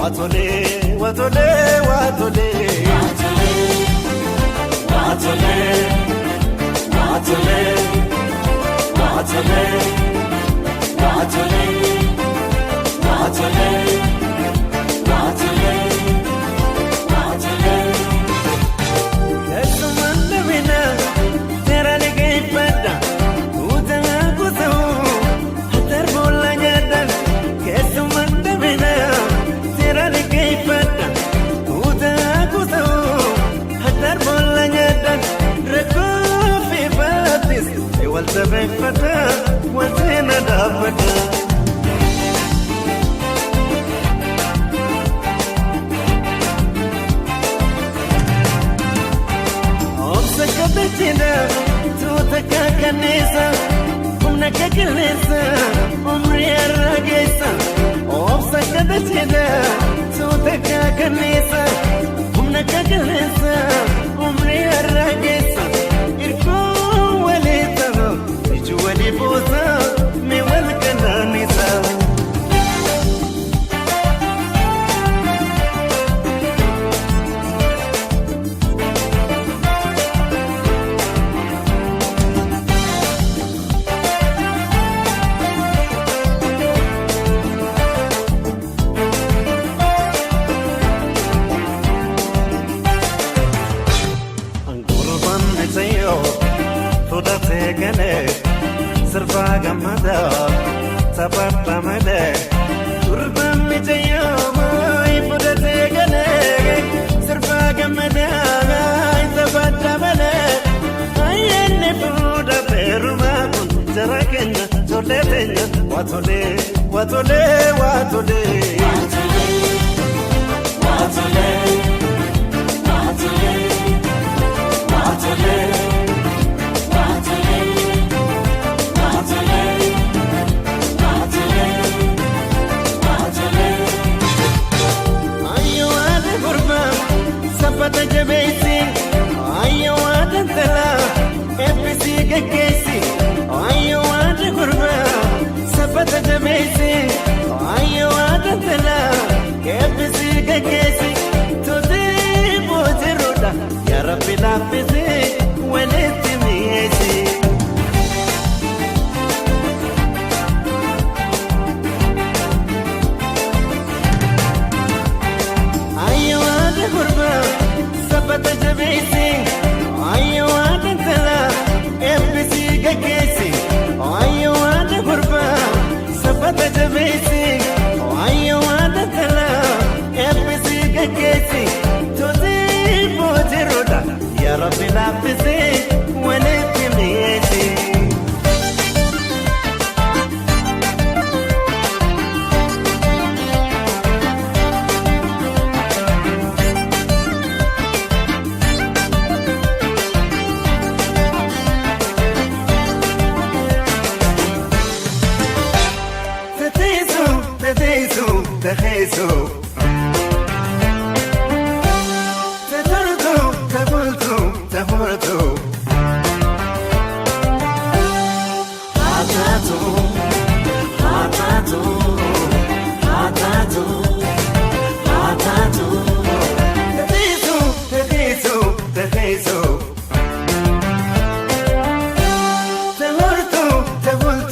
watole, watole, watole, watole, watole, watole, watole, watole, watole, watole. Kesumanda mina, tera lege pada, utanga kutu, hatar bola jada. Kesumanda mina, tera lege pada, utanga kutu, hatar bola jada. Rekofi batis, ewal tabek pada, wazena dapata. Sakabechina, tutaka kanisa, umnaka kanisa, umri aragesa. Sakabechina, tutaka kanisa, umnaka kanisa, umri aragesa. Irko walita, ijuwali boza, me walkananisa. Serba gamada, sabata made, turban mijayo, mai pada tegane. Serba gamada, sabata made, ayene puda peruma pun jarakenya, joletenya, watole, watole, watole, watole, watole, watole, watole. Sapata jabesi, ayo ada tela, episi kekesi, ayo ada kurba. Sapata jabesi, ayo ada tela, episi kekesi. Tode boje roda, ya Rabbi lafisi, waleti miesi. Ayo ada kurba. Sapata jabesi, ayo ada tela, episi kekesi, ayo ada kurba. Sapata jabesi, ayo ada tela, episi kekesi. Tode boje roda, ya Rabbi lafisi, waleti miesi. تخيسو تدرتو تقولتو تفرتو هاتاتو هاتاتو هاتاتو هاتاتو تخيسو تخيسو تخيسو تفرتو تقولتو